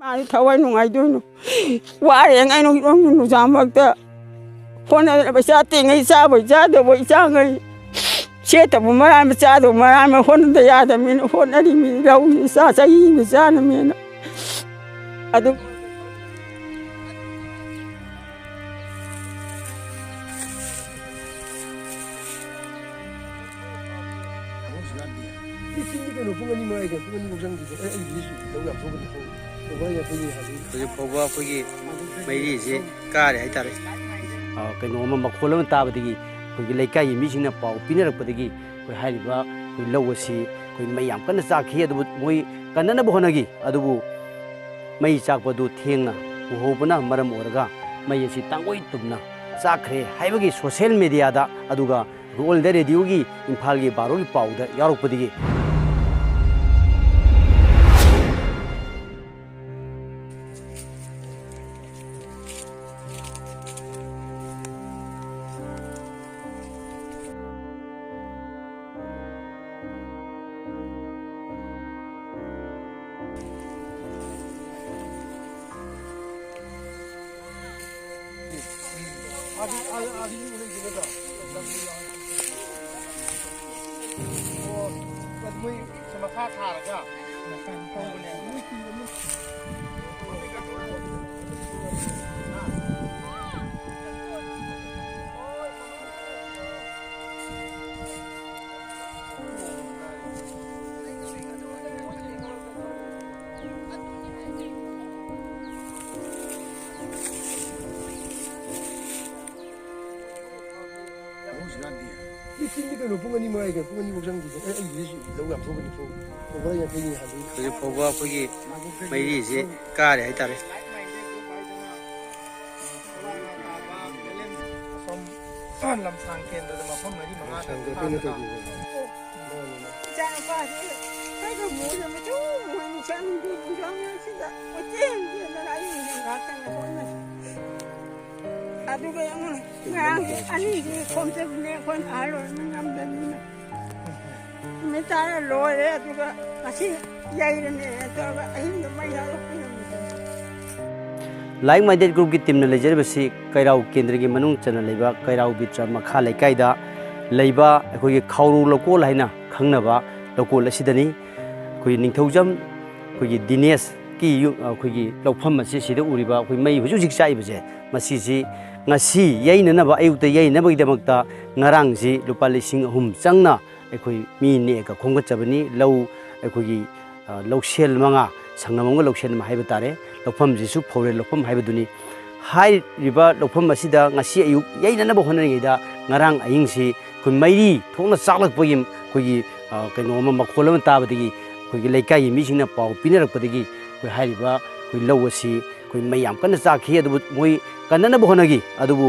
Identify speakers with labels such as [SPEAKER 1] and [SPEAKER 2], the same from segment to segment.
[SPEAKER 1] thawai nungai doino ware ngai no no jamak ta hona ba cha ti ngai cha ba cha do ba cha ngai che ta ma ma cha do ma ma hon da ya da min hon ari mi rau sa sa yi mi cha na mi na adu
[SPEAKER 2] ꯐꯥꯎꯕ ꯑꯩꯈꯣꯏꯒꯤ ꯃꯩꯔꯤꯁꯤ ꯀꯥꯔꯦ ꯍꯥꯏꯇꯥꯔꯦ ꯀꯩꯅꯣꯝꯃ ꯃꯈꯣꯜ ꯑꯃ ꯇꯥꯕꯗꯒꯤ ꯑꯩꯈꯣꯏꯒꯤ ꯂꯩꯀꯥꯏꯒꯤ ꯃꯤꯁꯤꯡꯅ ꯄꯥꯎ ꯄꯤꯅꯔꯛꯄꯗꯒꯤ ꯑꯩꯈꯣꯏ ꯍꯥꯏꯔꯤꯕ ꯑꯩꯈꯣꯏ ꯂꯧ ꯑꯁꯤ ꯑꯩꯈꯣꯏ ꯃꯩ ꯌꯥꯝ ꯀꯟꯅ ꯆꯥꯛꯈꯤ ꯑꯗꯨꯕꯨ ꯃꯣꯏ ꯀꯟꯅꯅꯕ ꯍꯣꯠꯅꯈꯤ ꯑꯗꯨꯕꯨ ꯃꯩ ꯆꯥꯛꯄꯗꯨ ꯊꯦꯡꯅ ꯎꯍꯧꯕꯅ ꯃꯔꯝ ꯑꯣꯏꯔꯒ ꯃꯩ ꯑꯁꯤ ꯇꯥꯡꯒꯣꯏ ꯇꯨꯝꯅ ꯆꯥꯛꯈ꯭ꯔꯦ ꯍꯥꯏꯕꯒꯤ ꯁꯣꯁꯤꯌꯦꯜ ꯃꯤꯗꯤꯌꯥꯗ ꯑꯗꯨꯒ ꯑꯣꯜ ꯏꯟꯗꯤꯌꯥ ꯔꯦꯗꯤꯑꯣꯒꯤ ꯏꯝꯐꯥꯜꯒꯤ ꯕꯥꯔꯣꯒꯤ ꯄꯥꯎꯗ ꯌꯥꯎꯔꯛꯄꯗꯒꯤ ꯍꯧꯖꯤꯛ ꯐꯥꯎꯕ ꯑꯩꯈꯣꯏꯒꯤ ꯃꯩꯔꯤꯁꯤ ꯀꯥꯔꯦ ꯍꯥꯏꯇꯥꯔꯦ
[SPEAKER 3] ꯂꯝꯁꯥꯡ ꯀꯦꯟꯗ꯭ꯔꯗ ꯃꯐꯝ
[SPEAKER 1] ไม่ตายลอยเลยทุกคนอาชีพใหญ่เลยเนี่ยตัวก็ไอ้นี่ไม่ยากหรอก
[SPEAKER 2] Like minded group की टीम ने ले जारे बसी कैराउ केंद्र की मनुंग चैनल लेबा कैराउ बिट्रा मखा लेकाइदा लेबा अखोई खाउरु लोकोल हैना खंगनबा लोकोल असिदनी अखोई निंथौजम अखोई दिनेश की अखोई लौफम मसे सिदा उरिबा अखोई मई हुजु जिक चाइबजे मसीसी ngasi yainanaba ayukta yainabagidamagta ngarangji lupa lising ahum changna अखोई मी ने का खोंगचबनी लौ अखोई लौसेल मंगा संगमंग लौसेल हाइब तारे लौफम जिसु फौरे लौफम हाइबदुनी हाइरिबा लौफम असिदा ngasi ayuk yainanaba होनरिदा ngarang ayingsi खुन मैरी थोना चालकपगी खुगी कइनोम मखोलम ताबदगी खुगी लेकाई मिसिंगना पाउ पिनरकपदगी खुई हाइरिबा खुई लौ असि खुई मयाम कन चाखि अदबु मोय कन्ननबो होनगी अदबु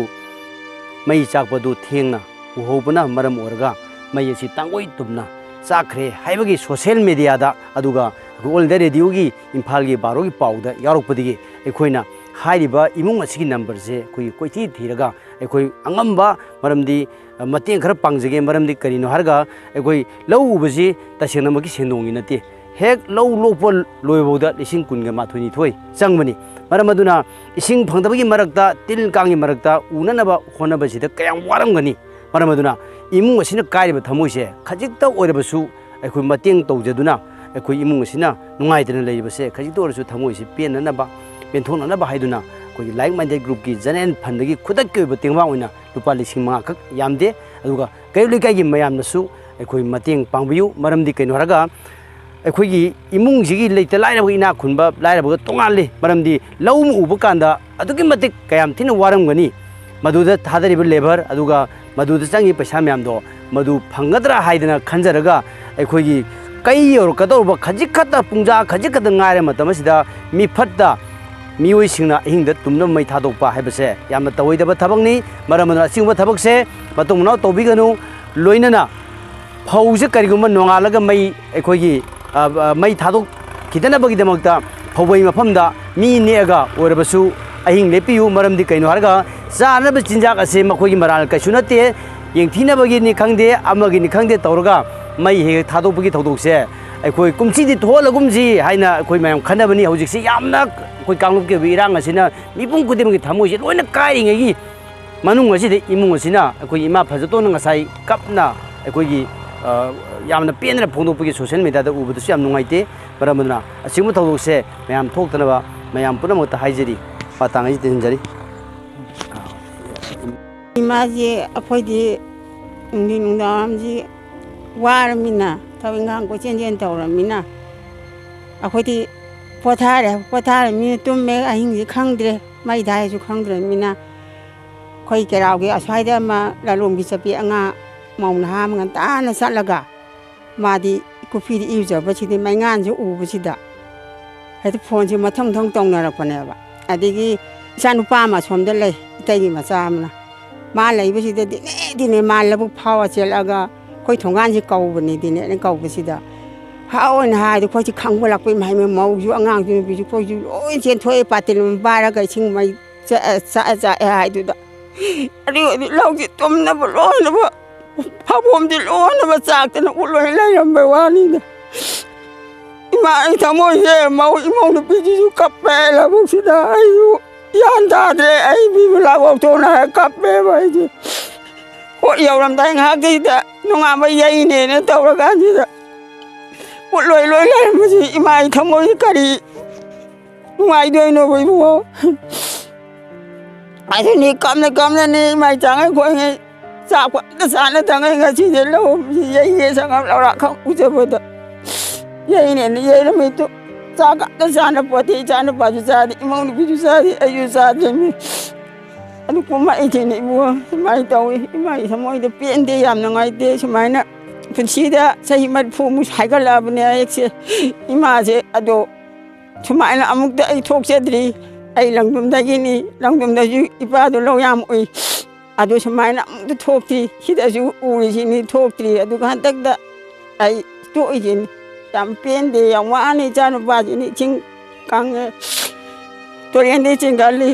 [SPEAKER 2] मई चाकपदु थेंगना उहोबना मरम ओरगा मई असि तांगोई तुमना चाखरे हाइबगी सोशल मीडियादा अदुगा ऑल इंडिया रेडियो की इम्फाल की बारो की पाउदा यारोकपदगी एखोइना हाइरिबा इमुंग असिगी नंबर से कोई कोइथि थिरगा एखोइ अंगम्बा मरमदी मतें खर पांगजगे मरमदी करिनो हरगा एखोइ लौ उबजी तसेंगनमगी सेंदोंगी नते हेक लौ लोपो लोयबोदा लिसिंग कुनगा माथुनी थोइ चंगबनी मरमदुना इसिंग फंगदबगी मरकता तिल कांगी मरकता उननबा होनबसिदा कयाम वारमगनी मरमदुना इमुंग असिना काइबा थमोइसे खजिकता ओइरबसु एखोइ मतें तौजदुना एखोइ इमुंग असिना नुंगाइदना लेबसे खजिकता ओरसु थमोइसे पेननबा पेंथोननबा हाइदुना कोई लाइक माइंडेड ग्रुप की जनन फंदगी खुदक के बतेंगवा ओइना लुपा लिसिंग मंगा खक यामदे अदुगा कैलिकाई की मयामनसु एखोइ मतेंग पांगबियु मरमदी कैनो हरगा एखोइगी इमुंग जिगी लेते लाइरबग इना खुनबा लाइरबग तोंगाले मरमदी लौम उब कांदा अदुगी मतिक कयाम थिन वारमगनी मदुदा थादरिब लेबर अदुगा मदुदा चंगी पैसा म्यामदो मदु फंगदरा हाइदना खंजरगा एखोइगी कई और कदौब खजिखता पुंजा खजिखता ngaire matamasidा मिफत्ता मियोई सिंगना हिंगदा तुमना मै थादोपा हाइबसे यामना तवैदबा थबकनी मरमना सिंगबा थबकसे मतुमना तोबिगनु लोइनना फौजे करिगुमा नोंगालगा मै एखोइगी मै थादोक खिदनबगिदमक्ता फौबै मफमदा मी नेगा ओरबसु अहिंग लेपियु मरमदि कैनो हरगा चानब चिंजाक असे मखोइगी मराल कैसु नते येंथिनबगिनि खंगदे अमगिनि खंगदे तौरगा मै हे थादोपगी थौदोकसे ꯑꯩꯈꯣꯏ ꯀꯨꯝꯁꯤꯗꯤ ꯊꯣꯛꯍꯜꯂꯒꯨꯝꯁꯤ ꯍꯥꯏꯅ ꯑꯩꯈꯣꯏ ꯃꯌꯥꯝ ꯈꯟꯅꯕꯅꯤ ꯍꯧꯖꯤꯛꯁꯤ ꯌꯥꯝꯅ ꯑꯩꯈꯣꯏ ꯀꯥꯡꯂꯨꯞꯀꯤ ꯑꯣꯏꯕ ꯏꯔꯥꯡ ꯑꯁꯤꯅ ꯃꯤꯄꯨꯝ ꯈꯨꯗꯤꯡꯃꯛꯀꯤ ꯊꯃꯣꯏꯁꯤ ꯂꯣꯏꯅ ꯀꯥꯏꯔꯤꯉꯩꯒꯤ ꯃꯅꯨꯡ ꯑꯁꯤꯗ ꯏꯃꯨꯡ ꯑꯁꯤꯅ ꯑꯩꯈꯣꯏꯒꯤ ꯏꯃꯥ ꯐꯖꯇꯣꯟꯅ ꯉꯁꯥꯏ ꯀꯞꯅ ꯑꯩꯈꯣꯏꯒꯤ ꯌꯥꯝꯅ ꯄꯦꯟꯗꯅ ꯐꯣꯡꯗꯣꯛꯄꯒꯤ ꯁꯣꯁꯤꯌꯦꯜ ꯃꯤꯗꯤꯌꯥꯗ ꯎꯕꯗꯁꯨ ꯌꯥꯝ ꯅꯨꯡꯉꯥꯏꯇꯦ ꯃꯔꯝ ꯑꯗꯨꯅ ꯑꯁꯤꯒꯨꯝꯕ ꯊꯧꯗꯣꯛꯁꯦ ꯃꯌꯥꯝ ꯊꯣꯛꯇꯅꯕ ꯃꯌꯥꯝ ꯄꯨꯝꯅꯃꯛꯇ ꯍꯥꯏꯖꯔꯤ ꯃꯇꯥꯡ ꯑꯁꯤ ꯇꯦꯟꯖꯔꯤ
[SPEAKER 1] ꯏꯃꯥꯁꯤ ꯑꯩꯈꯣꯏꯗꯤ ꯅꯨꯡꯗꯥꯡꯋꯥꯏꯔꯝꯁꯤ ꯋꯥꯔꯃꯤꯅ ꯊꯕꯛ ꯏꯪꯈꯥꯡ ꯀꯣꯏꯆꯦꯟ ꯆꯦꯟ ꯇꯧꯔꯃꯤꯅ ꯑꯩꯈꯣꯏꯗꯤ ꯄꯣꯊꯥꯔꯃꯤꯅ ꯇꯨꯝꯃꯦ ꯑꯍꯤꯡꯁꯤ ꯈꯪꯗ꯭ꯔꯦ ꯃꯩ ꯊꯥꯏꯁꯨ ꯈꯪꯗ꯭ꯔꯃꯤꯅ ꯑꯩꯈꯣꯏ ꯀꯩꯔꯥꯎꯒꯤ ꯑꯁ꯭ꯋꯥꯏꯗ ꯑꯃ ꯂꯂꯣꯟꯕꯤ ꯆꯠꯄꯤ ꯑꯉꯥꯡ ꯃꯧ ꯅꯍꯥ ꯑꯃ ꯉꯟꯇꯥꯅ ꯆꯠꯂꯒ ꯃꯥꯗꯤ ꯀꯨꯐꯤꯗ ꯏꯔꯨꯖꯕꯁꯤꯗꯤ ꯃꯩꯉꯥꯟꯁꯦ ꯎꯕꯁꯤꯗ ꯍꯦꯛꯇ ꯐꯣꯟꯁꯦ ꯃꯊꯪ ꯃꯊꯪ ꯇꯧꯅꯔꯛꯄꯅꯦꯕ ꯑꯗꯒꯤ ꯏꯆꯥ ꯅꯨꯄꯥ ꯑꯃ ꯑꯁꯣꯝꯗ ꯂꯩ ꯏꯇꯩꯒꯤ ꯃꯆꯥ ꯑꯃꯅ ꯃꯥ ꯂꯩꯕꯁꯤꯗ ꯗꯤꯅꯦ ꯃꯥ ꯂꯧꯕꯨꯛ ꯐꯥꯎꯔ ꯆꯦꯜꯂꯛꯑꯒ ꯑꯩꯈꯣꯏ ꯊꯣꯡꯒꯥꯟꯁꯦ ꯀꯧꯕꯅꯦ ꯗꯤꯅꯦꯅ ꯀꯧꯕꯁꯤꯗ ꯍꯥꯎꯅ ꯍꯥꯏꯔꯗꯤ ꯑꯩꯈꯣꯏꯁꯤ ꯈꯪꯕ ꯂꯥꯛꯄꯩ ꯃꯍꯩ ꯃꯧꯁꯨ ꯑꯉꯥꯡꯁꯨ ꯅꯨꯄꯤꯁꯨ ꯑꯩꯈꯣꯏꯁꯨ ꯂꯣꯏ ꯆꯦꯟꯊꯣꯛꯑꯦ ꯄꯥꯇꯤꯜ ꯑꯃ ꯄꯥꯏꯔꯒ ꯏꯁꯤꯡ ꯃꯩ ꯆꯥꯛꯑꯦ ꯍꯥꯏꯗꯨꯗ ꯑꯗꯨꯒꯗꯤ ꯂꯧꯁꯤ ꯇꯨꯝꯅꯕ ꯂꯣꯏꯅꯕ ꯐꯧꯕꯣꯝꯗꯤ ꯂꯣꯏꯅꯕ ꯆꯥꯛꯇꯅ ꯎꯠꯂꯣꯏ ꯂꯩꯔꯝꯕꯩ ꯋꯥꯅꯤꯗ ꯏꯃꯥ ꯑꯩ ꯊꯃꯣꯏꯁꯦ ꯏꯃꯧ ꯅꯨꯄꯤꯁꯤꯁꯨ ꯀꯞꯄꯦ ꯂꯧꯕꯨꯛꯁꯤꯗ ꯑꯩꯁꯨ ꯒ꯭ꯌꯥꯟ ꯇꯥꯗ꯭ꯔꯦ ꯑꯩ ꯕꯤꯕꯨ ꯂꯥꯛꯐꯧ ꯊꯣꯛꯅ ꯀꯞꯄꯦꯕ ꯑꯩꯁꯦ ꯍꯣꯏ ꯌꯧꯔꯝꯗꯥꯏ ꯉꯥꯏꯍꯥꯛꯇꯩꯗ ꯅꯣꯡꯉꯥꯟꯕ ꯌꯩꯅꯦꯅ ꯇꯧꯔꯀꯥꯟꯁꯤꯗ ꯎꯠꯂꯣꯏ ꯂꯣꯏ ꯂꯩꯔꯝꯕꯁꯤ ꯏꯃꯥ ꯑꯩ ꯊꯃꯣꯏꯁꯤ ꯀꯔꯤ ꯅꯨꯡꯉꯥꯏꯗꯣꯏꯅꯣꯕ ꯏꯕꯨꯡꯉꯣ ꯑꯗꯨꯅꯤ ꯀꯝꯅꯅꯤ ꯏꯃꯥ ꯆꯥꯡꯉꯩ ꯈꯣꯏꯉꯩ ꯆꯥꯛ ꯐꯖꯅ ꯆꯥꯅꯗꯉꯩ ꯉꯁꯤꯁꯦ ꯂꯧꯍꯧꯕꯁꯤ ꯌꯩꯌꯦ ꯁꯪꯉꯝ ꯂꯧꯔꯥꯛ ꯈꯛ ꯎꯖꯕꯗ yꯩꯅꯦꯅ yꯩꯔꯝꯃꯤꯗꯨ ꯆꯥꯛ ꯑꯝꯇ ꯆꯥꯅꯄꯣꯠꯇꯦ ꯏꯆꯥ ꯅꯨꯄꯥꯁꯨ ꯆꯥꯗꯦ ꯏꯃꯧ ꯅꯨꯄꯤꯁꯨ ꯆꯥꯗꯦ ꯑꯩꯁꯨ ꯆꯥꯗ꯭ꯔꯦꯃꯤ ꯑꯗꯨ ꯀꯨꯝꯃꯛꯏꯁꯤꯅꯦ ꯏꯕꯨꯡꯉꯣ ꯁꯨꯃꯥꯏꯅ ꯇꯧꯏ ꯏꯃꯥꯒꯤ ꯊꯃꯣꯏꯗ ꯄꯦꯟꯗꯦ ꯌꯥꯝ ꯅꯨꯡꯉꯥꯏꯇꯦ ꯁꯨꯃꯥꯏꯅ ꯄꯨꯟꯁꯤꯗ ꯆꯍꯤ 40ꯃꯨꯛ ꯍꯥꯏꯒꯠꯂꯛꯑꯕꯅꯦ ꯑꯩꯁꯦ ꯏꯃꯥꯁꯦ ꯑꯗꯣ ꯁꯨꯃꯥꯏꯅ ꯑꯃꯨꯛꯇ ꯑꯩ ꯊꯣꯛꯆꯗ꯭ꯔꯤ ꯑꯩ ꯂꯪꯗꯨꯝꯗꯒꯤꯅꯤ ꯂꯪꯗꯨꯝꯗꯁꯨ ꯏꯄꯥꯗꯣ ꯂꯧ ꯌꯥꯝ ꯎꯏ ꯑꯗꯨ ꯁꯨꯃꯥꯏꯅ ꯑꯃꯨꯛꯇ ꯊꯣꯛꯇ꯭ꯔꯤ ꯁꯤꯗꯁꯨ ꯎꯔꯤꯁꯤꯅꯤ ꯊꯣꯛꯇ꯭ꯔꯤ ꯑꯗꯨꯒ ꯍꯟꯗꯛꯇ ꯑꯩ ꯇꯣꯛꯏꯁꯤꯅꯤ ꯌꯥꯝ ꯄꯦꯟꯗꯦ ꯌꯥꯝ ꯋꯥꯅ ꯏꯆꯥ ꯅꯨꯄꯥꯁꯤꯅꯤ ꯏꯁꯤꯡ ꯀꯪꯉꯦ ꯇꯨꯔꯦꯟꯗꯒꯤ ꯆꯤꯡꯈꯠꯂꯤ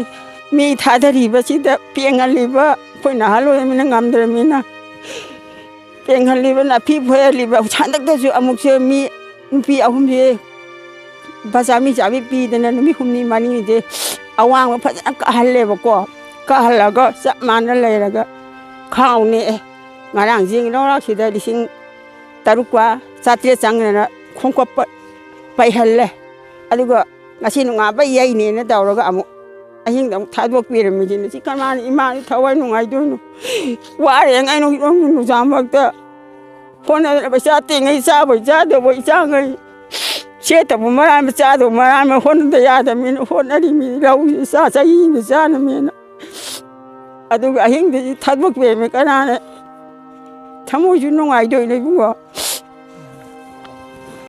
[SPEAKER 1] ꯃꯤ ꯊꯥꯗꯔꯤꯕꯁꯤꯗ ꯄꯦꯡꯍꯜꯂꯤꯕ ꯑꯩꯈꯣꯏ ꯅꯍꯥꯟ ꯑꯣꯏꯔꯃꯤꯅ ꯉꯝꯗ꯭ꯔꯃꯤꯅ ꯄꯦꯡꯍꯜꯂꯤꯕ ꯅꯥꯄꯤ ꯐꯣꯏꯍꯜꯂꯤꯕ ꯍꯟꯗꯛꯇꯁꯨ ꯑꯃꯨꯛꯁꯦ ꯃꯤ ꯅꯨꯄꯤ 3ꯁꯦ ꯂꯨꯄꯥ ꯆꯥꯝꯃꯔꯤ ꯄꯤꯗꯅ ꯅꯨꯃꯤꯠ 6ꯅꯤ 4ꯅꯤꯁꯦ ꯑꯋꯥꯡꯕ ꯐꯖꯅ ꯀꯥꯍꯜꯂꯦꯕꯀꯣ ꯀꯥꯍꯜꯂꯒ ꯆꯞ ꯃꯥꯟꯅ ꯂꯩꯔꯒ ꯈꯥꯎꯅꯦ ꯉꯔꯥꯡꯁꯦ ꯂꯧꯔꯥꯛꯁꯤꯗ 6,700 ꯆꯪꯗꯅ ꯈꯣꯡꯀꯞꯄ ꯄꯩꯍꯜꯂꯦ ꯑꯗꯨꯒ ꯉꯁꯤ ꯅꯨꯡꯉꯥꯏꯕ ꯌꯩꯅꯦꯅ ꯇꯧꯔꯒ ꯑꯃꯨꯛ ꯑꯍꯤꯡꯗ ꯑꯃꯨꯛ ꯊꯥꯗꯣꯛꯄꯤꯔꯝꯃꯤꯁꯤꯅ ꯁꯤ ꯀꯃꯥꯏꯅ ꯏꯃꯥꯁꯤ ꯊꯋꯥꯏ ꯅꯨꯡꯉꯥꯏꯗꯣꯏꯅꯣ ꯋꯥꯔꯦꯉꯩ ꯅꯨꯡꯖꯥꯃꯛꯇ ꯍꯣꯠꯅꯗꯅ ꯄꯩꯁꯥ ꯇꯤꯡꯉꯩ ꯆꯥꯕꯣꯏ ꯆꯥꯗꯕꯣꯏ ꯏꯆꯥꯉꯩ ꯁꯦꯠꯇꯕ ꯃꯔꯥꯏꯃ ꯆꯥꯗꯕ ꯃꯔꯥꯏꯃ ꯍꯣꯠꯅꯗ ꯌꯥꯗꯕꯅꯤꯅ ꯍꯣꯠꯅꯔꯤꯃꯤ ꯂꯧꯁꯤ ꯆꯍꯤ ꯑꯃꯗ ꯆꯥꯅꯃꯦꯅ ꯑꯗꯨꯒ ꯑꯍꯤꯡꯗꯗꯤ ꯊꯥꯗꯣꯛꯄꯤꯔꯝꯃꯤ ꯀꯅꯥꯅ ꯊꯃꯣꯏꯁꯨ ꯅꯨꯡꯉꯥꯏꯗꯣꯏꯅꯣ ꯏꯕꯨꯡꯉꯣ